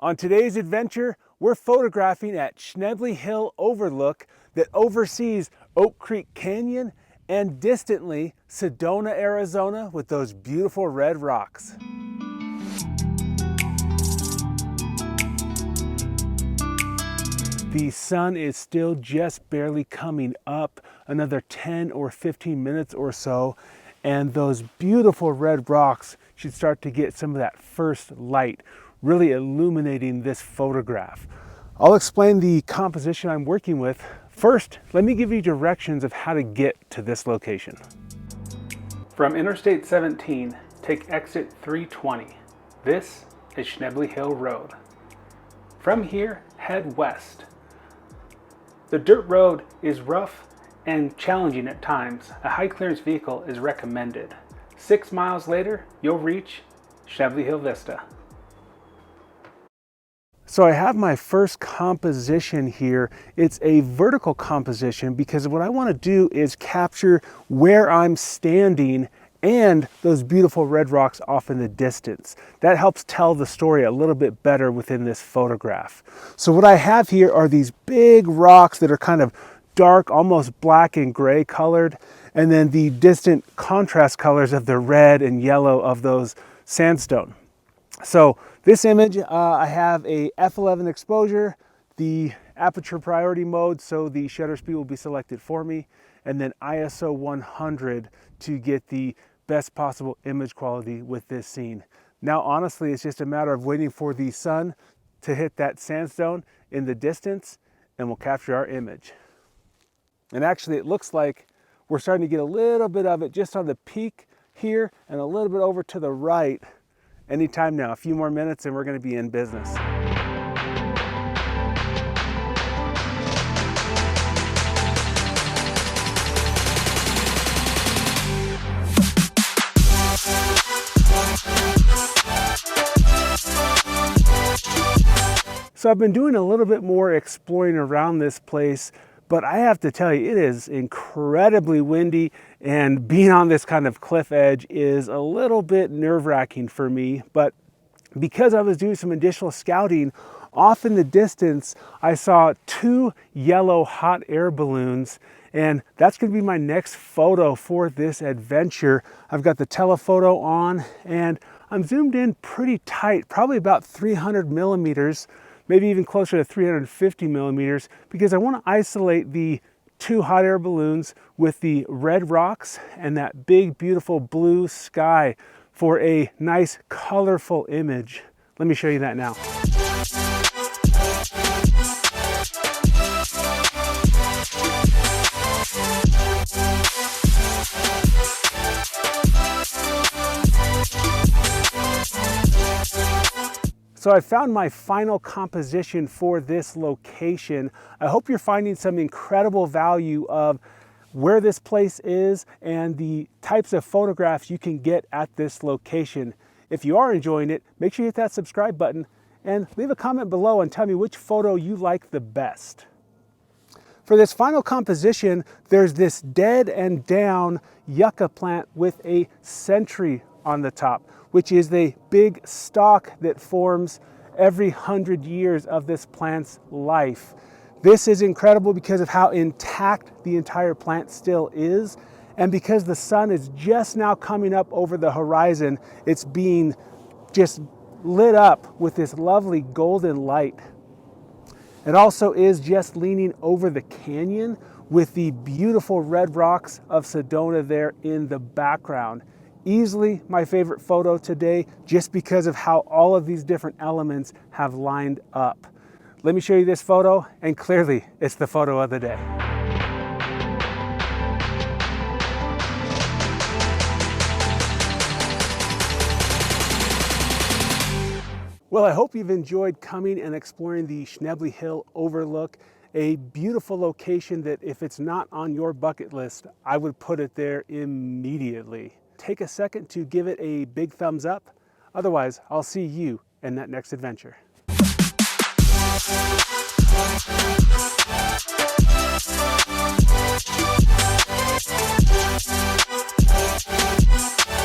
On today's adventure, we're photographing at Schnebly Hill Overlook that oversees Oak Creek Canyon and distantly Sedona, Arizona with those beautiful red rocks. The sun is still just barely coming up, another 10 or 15 minutes or so, and those beautiful red rocks should start to get some of that first light, really illuminating this photograph. I'll explain the composition I'm working with. First, let me give you directions of how to get to this location. From Interstate 17, take exit 320. This is Schnebly Hill Road. From here, head west. The dirt road is rough and challenging at times. A high clearance vehicle is recommended. 6 miles later, you'll reach Schnebly Hill Vista. So I have my first composition here. It's a vertical composition because what I want to do is capture where I'm standing and those beautiful red rocks off in the distance. That helps tell the story a little bit better within this photograph. So what I have here are these big rocks that are kind of dark, almost black and gray colored, and then the distant contrast colors of the red and yellow of those sandstone. So this image, I have a f11 exposure, the aperture priority mode, so the shutter speed will be selected for me, and then ISO 100 to get the best possible image quality with this scene. Now, honestly, it's just a matter of waiting for the sun to hit that sandstone in the distance, and we'll capture our image. And actually, it looks like we're starting to get a little bit of it just on the peak here and a little bit over to the right. Anytime now, a few more minutes and we're going to be in business. So I've been doing a little bit more exploring around this place, but I have to tell you, it is incredibly windy, and being on this kind of cliff edge is a little bit nerve-wracking for me. But because I was doing some additional scouting, off in the distance, I saw 2 yellow hot air balloons, and that's going to be my next photo for this adventure. I've got the telephoto on, and I'm zoomed in pretty tight, probably about 300 millimeters, maybe even closer to 350 millimeters, because I want to isolate the 2 hot air balloons with the red rocks and that big, beautiful blue sky for a nice, colorful image. Let me show you that now. So I found my final composition for this location. I hope you're finding some incredible value of where this place is and the types of photographs you can get at this location. If you are enjoying it, make sure you hit that subscribe button and leave a comment below and tell me which photo you like the best. For this final composition, there's this dead and down yucca plant with a century on the top, which is the big stalk that forms every 100 years of this plant's life. This is incredible because of how intact the entire plant still is, and because the sun is just now coming up over the horizon, it's being just lit up with this lovely golden light. It also is just leaning over the canyon with the beautiful red rocks of Sedona there in the background. Easily my favorite photo today, just because of how all of these different elements have lined up. Let me show you this photo, and clearly it's the photo of the day. Well, I hope you've enjoyed coming and exploring the Schnebly Hill Overlook, a beautiful location that if it's not on your bucket list, I would put it there immediately. Take a second to give it a big thumbs up. Otherwise, I'll see you in that next adventure.